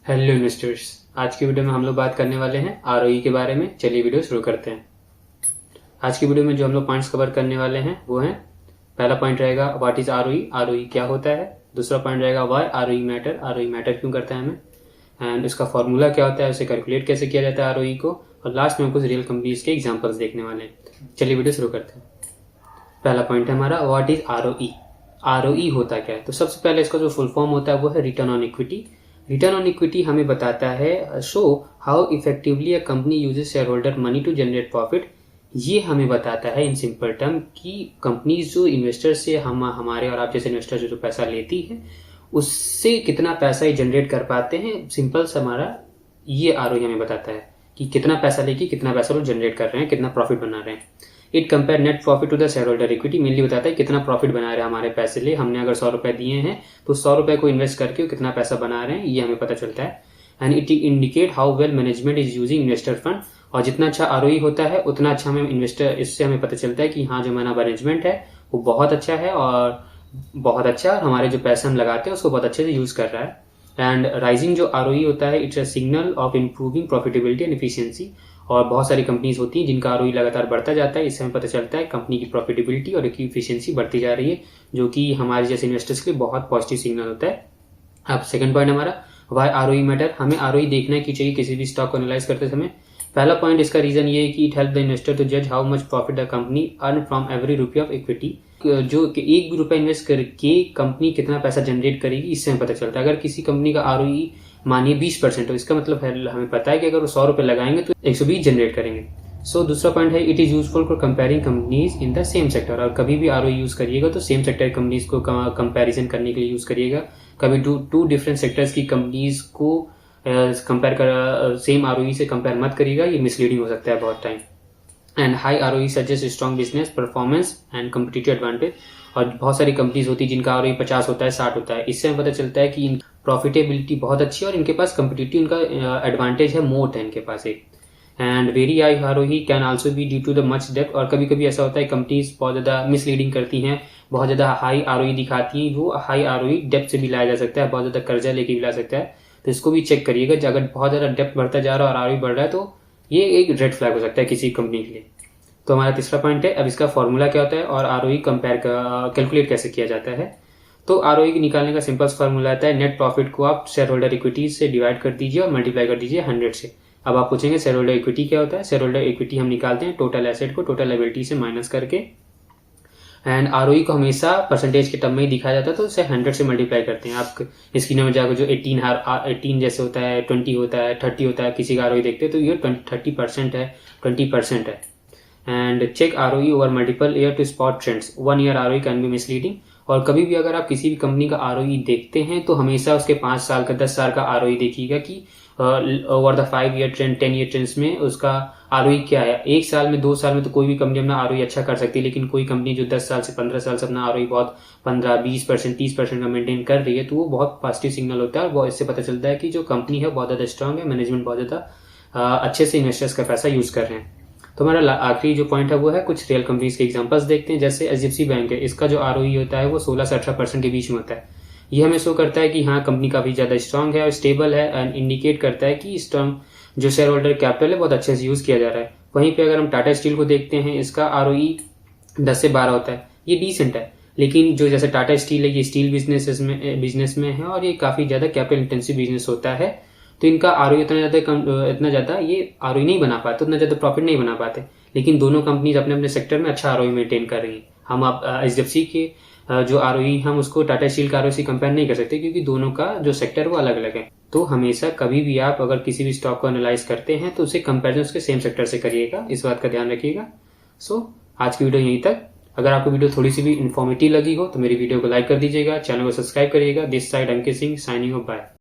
Hello investors, आज की video में हम लोग बात करने वाले हैं आरओई के बारे में। चलिए वीडियो शुरू करते हैं। आज की वीडियो में जो हम लोग पॉइंट्स कवर करने वाले हैं वो हैं, पहला पॉइंट रहेगा व्हाट इज आरओई, आरओई क्या होता है। दूसरा पॉइंट रहेगा why ROE matter, ROE matter क्यों करता है हमें, एंड उसका फॉर्मूला क्या होता है, उसे कैलकुलेट कैसे किया जाता है आरओई को, और लास्ट में कुछ रियल कंपनीज के एग्जाम्पल्स देखने वाले हैं। चलिए वीडियो शुरू करते हैं। पहला पॉइंट है हमारा व्हाट इज आरओई। आरओई होता क्या है, तो सबसे पहले इसका जो फुल फॉर्म होता है वो है return on equity. Return on equity हमें बताता है show how effectively a company uses shareholder money to generate profit. ये हमें बताता है इन सिंपल टर्म कि कंपनीज जो इन्वेस्टर से हमारे और आप जैसे इन्वेस्टर जो पैसा लेती है उससे कितना पैसा ये जनरेट कर पाते हैं। सिंपल सा हमारा ये आरओई हमें बताता है कि कितना पैसा लेके कितना पैसा लोग जनरेट कर रहे हैं, कितना प्रॉफिट बना रहे हैं। It compare net profit to the shareholder equity, mainly बताता है कितना प्रॉफिट बना रहे हैं हमारे पैसे लिए। हमने अगर 100 रुपए दिए हैं तो 100 रुपए को इन्वेस्ट करके कितना पैसा बना रहे हैं ये हमें पता चलता है। And it indicate how well management is using investor fund, और जितना अच्छा आरओई होता है उतना अच्छा हमें इन्वेस्टर, इससे हमें पता चलता है कि हाँ जो हमारा मैनेजमेंट है वो बहुत अच्छा है और हमारे जो पैसे हम लगाते हैं उसको बहुत अच्छे से यूज कर रहा है। एंड राइजिंग जो आरओई होता है it's a signal of improving profitability and efficiency, और बहुत सारी कंपनीज होती हैं जिनका आरओई लगातार बढ़ता जाता है। इससे हमें पता चलता है कंपनी की प्रॉफिटेबिलिटी और एफिशिएंसी बढ़ती जा रही है, जो कि हमारे जैसे इन्वेस्टर्स के लिए बहुत पॉजिटिव सिग्नल होता है। अब सेकंड पॉइंट हमारा वाई आरओई मैटर। हमें आरओई देखना क्यों चाहिए किसी भी स्टॉक को एनालाइज करते समय। पहला पॉइंट इसका रीजन ये है कि it help the investor to जज how much profit the company earn from every rupee of equity. जो एक भी रुपया इन्वेस्ट करके कंपनी कितना पैसा जनरेट करेगी इससे हमें पता चलता है। अगर किसी कंपनी का आरओई मानिए 20%, तो इसका मतलब है हमें पता है कि अगर वो 100 रुपए लगाएंगे तो 120 जनरेट करेंगे। सो दूसरा पॉइंट है it is useful for comparing companies in the same sector. और कभी भी आरओई यूज करिएगा तो सेम सेक्टर कंपनीज को कंपैरिजन करने के लिए यूज करिएगा। कभी टू डिफरेंट सेक्टर्स की कंपनीज को कंपेयर कर सेम आरओई से कंपेयर मत करिएगा, ये मिसलीडिंग हो सकता है बहुत time. And high ROE suggest strong business performance and competitive advantage. और बहुत सारी कंपनीज होती है जिनका आरओई 50 होता है, 60 होता है। इससे हमें पता चलता है कि इन प्रॉफिटेबिलिटी बहुत अच्छी है और इनके पास कम्पिटिटिव उनका एडवांटेज है, मोट है इनके पास एक। And very high ROE can also be due to the much डेप्थ। और कभी कभी ऐसा होता है कंपनीज बहुत ज्यादा मिसलीडिंग करती हैं, बहुत ज्यादा हाई आरओई दिखाती है। वो हाई आरओई डेप्थ से भी लाया जा सकता है, बहुत ज्यादा कर्जा लेके भी ला सकता है। तो इसको भी चेक करिएगा, अगर बहुत ज्यादा डेप्थ बढ़ता जा रहा है और आरओई बढ़ रहा है तो ये एक रेड फ्लैग हो सकता है किसी कंपनी के लिए। तो हमारा तीसरा पॉइंट है अब इसका फॉर्मूला क्या होता है और आरओई कंपेयर कैलकुलेट कैसे किया जाता है। तो आरओई निकालने का सिंपल फॉर्मूला आता है नेट प्रॉफिट को आप शेयर होल्डर इक्विटी से डिवाइड कर दीजिए और मल्टीप्लाई कर दीजिए 100 से। अब आप पूछेंगे शेयर होल्डर इक्विटी क्या होता है। शेयर होल्डर इक्विटी हम निकालते हैं टोटल एसेट को टोटल लायबिलिटी से माइनस करके, एंड आरओई को हमेशा परसेंटेज के टर्म में ही दिखाया जाता है, तो उसे 100 से मल्टीप्लाई करते हैं। आप स्क्रीन में जाकर जो 18 जैसे होता है, 20 होता है, 30 होता है, किसी का आरओई देखते हैं तो ये 30% है, 20% है। And check ROE over multiple year to spot trends. 1 year ROE can be misleading. और कभी भी अगर आप किसी भी कंपनी का आरओई देखते हैं तो हमेशा उसके 5 साल का 10 साल का आरओई देखिएगा कि over the 5 year trend 10 year trends में उसका आरओई क्या है। 1 साल में 2 साल में तो कोई भी कंपनी अपना आरओई अच्छा कर सकती है, लेकिन कोई कंपनी जो 10 साल से 15 साल से अपना आरओई बहुत 15-20% 30% का मेंटेन कर रही है तो वो बहुत पॉजिटिव सिग्नल होता है। और इससे पता चलता है कि जो कंपनी है बहुत ज्यादा स्ट्रांग है, मैनेजमेंट बहुत ज्यादा अच्छे से इन्वेस्टर्स का पैसा यूज कर रहे हैं। तो हमारा आखिरी जो पॉइंट है वो है कुछ रियल कंपनीज के एग्जांपल्स देखते हैं। जैसे एचडीएफसी बैंक है, इसका जो आरओई होता है वो 16 से 18% के बीच में होता है। ये हमें शो करता है कि हाँ कंपनी काफी ज्यादा स्ट्रांग है और स्टेबल है, एंड इंडिकेट करता है कि स्ट्रांग जो शेयर होल्डर कैपिटल है बहुत अच्छे से यूज किया जा रहा है। वहीं पे अगर हम टाटा स्टील को देखते हैं, इसका आरओई 10 से 12 होता है, ये डिसेंट है। लेकिन जो जैसे टाटा स्टील है ये स्टील बिजनेस में है और ये काफी ज्यादा कैपिटल इंटेंसिव बिजनेस होता है, तो इनका आरओई इतना ज्यादा ये आरओई नहीं बना पाते, उतना ज्यादा प्रॉफिट नहीं बना पाते। लेकिन दोनों कंपनीज अपने अपने सेक्टर में अच्छा आरओई मेंटेन कर रही है। हम आप एचडीएफसी के जो आरओई हम उसको टाटा स्टील का आरओई से कंपेयर नहीं कर सकते, क्योंकि दोनों का जो सेक्टर वो अलग अलग है। तो हमेशा कभी भी आप अगर किसी भी स्टॉक को एनालाइज करते हैं तो उसे कंपेरिजन उसके सेम सेक्टर से करिएगा, इस बात का ध्यान रखिएगा। सो आज की वीडियो यहीं तक। अगर आपको वीडियो थोड़ी सी भी इन्फॉर्मेटिव लगी हो तो मेरी वीडियो को लाइक कर दीजिएगा, चैनल को सब्सक्राइब करिएगा। This side Ankit Singh signing off, bye.